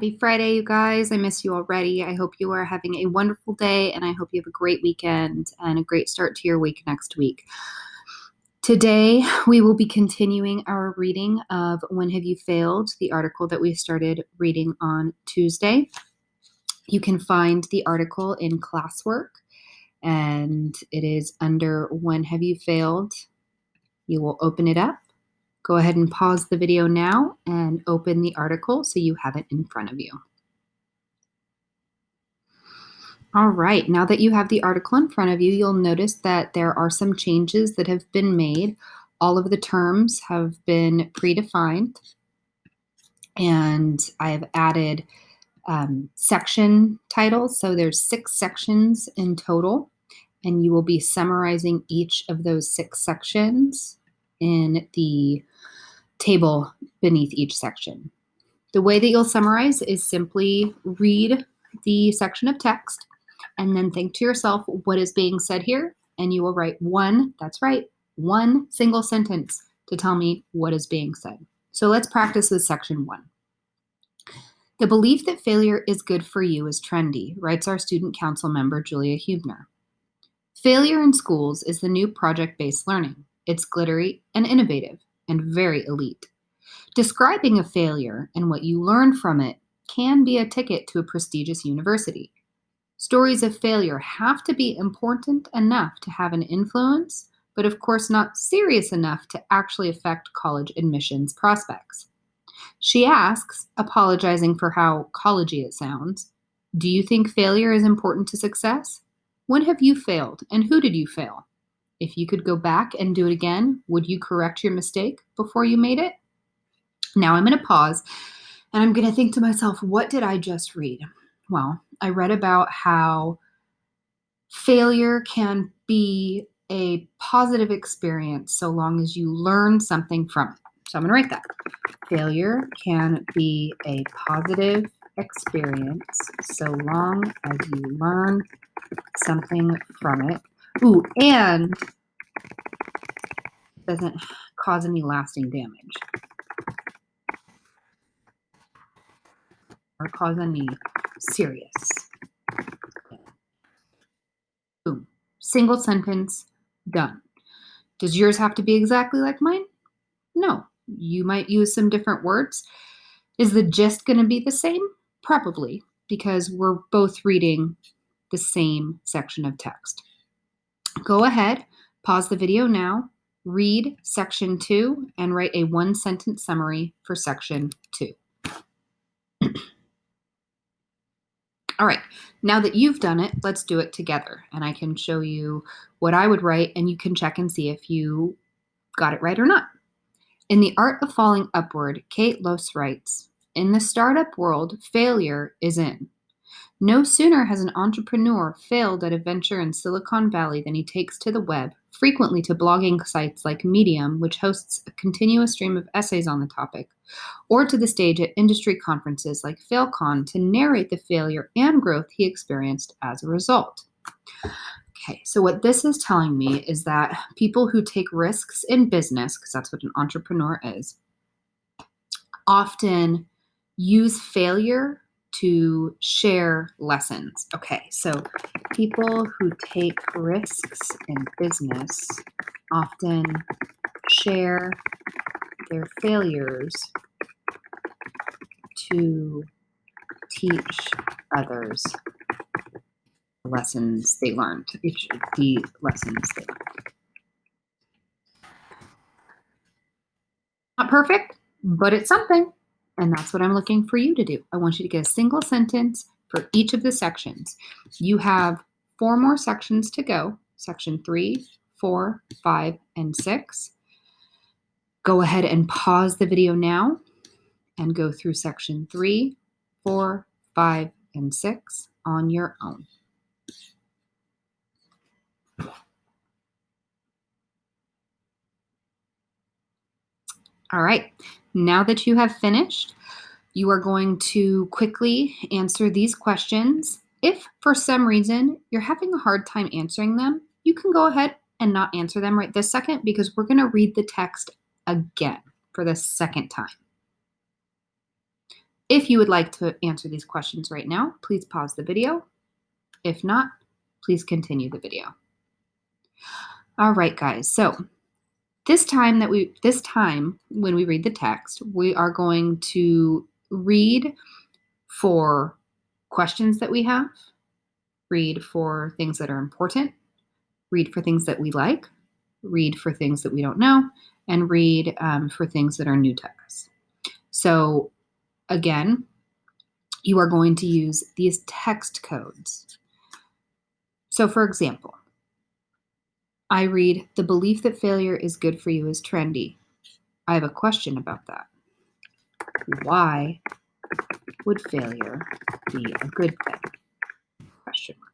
Happy Friday, you guys. I miss you already. I hope you are having a wonderful day, and I hope you have a great weekend and a great start to your week next week. Today, we will be continuing our reading of When Have You Failed, the article that we started reading on Tuesday. You can find the article in classwork, and it is under When Have You Failed. You will open it up. Go ahead and pause the video now and open the article so you have it in front of you. All right, now that you have the article in front of you, you'll notice that there are some changes that have been made. All of the terms have been predefined, and I have added section titles. So there's 6 sections in total, and you will be summarizing each of those 6 sections in the table beneath each section. The way that you'll summarize is simply read the section of text and then think to yourself what is being said here, and you will write one single sentence to tell me what is being said. So let's practice with section 1. The belief that failure is good for you is trendy, writes our student council member Julia Hubner. Failure in schools is the new project-based learning. It's glittery and innovative and very elite. Describing a failure and what you learn from it can be a ticket to a prestigious university. Stories of failure have to be important enough to have an influence, but of course not serious enough to actually affect college admissions prospects. She asks, apologizing for how collegey it sounds, do you think failure is important to success? When have you failed, and who did you fail? If you could go back and do it again, would you correct your mistake before you made it? Now I'm going to pause, and I'm going to think to myself, what did I just read? Well, I read about how failure can be a positive experience so long as you learn something from it. So I'm going to write that. Failure can be a positive experience so long as you learn something from it. Ooh, and doesn't cause any lasting damage or cause any serious. Boom. Single sentence, done. Does yours have to be exactly like mine? No. You might use some different words. Is the gist going to be the same? Probably, because we're both reading the same section of text. Go ahead, pause the video now, read section 2, and write a 1-sentence summary for section 2. All right, now that you've done it, let's do it together. And I can show you what I would write, and you can check and see if you got it right or not. In The Art of Falling Upward, Kate Lose writes, in the startup world, failure is in. No sooner has an entrepreneur failed at a venture in Silicon Valley than he takes to the web, frequently to blogging sites like Medium, which hosts a continuous stream of essays on the topic, or to the stage at industry conferences like FailCon to narrate the failure and growth he experienced as a result. Okay, so what this is telling me is that people who take risks in business, because that's what an entrepreneur is, often use failure to share lessons. Okay, so people who take risks in business often share their failures to teach others the lessons they learned, the lessons they learned. Not perfect, but it's something. And that's what I'm looking for you to do. I want you to get a single sentence for each of the sections. You have 4 more sections to go, section 3, 4, 5, and 6. Go ahead and pause the video now and go through section 3, 4, 5, and 6 on your own. All right, now that you have finished, you are going to quickly answer these questions. If for some reason you're having a hard time answering them, you can go ahead and not answer them right this second because we're going to read the text again for the second time. If you would like to answer these questions right now, please pause the video. If not, please continue the video. All right, guys. So this time when we read the text, we are going to read for questions that we have, read for things that are important, read for things that we like, read for things that we don't know, and read for things that are new to us. So again, you are going to use these text codes. So for example, I read, "The belief that failure is good for you is trendy." I have a question about that. Why would failure be a good thing? Question mark.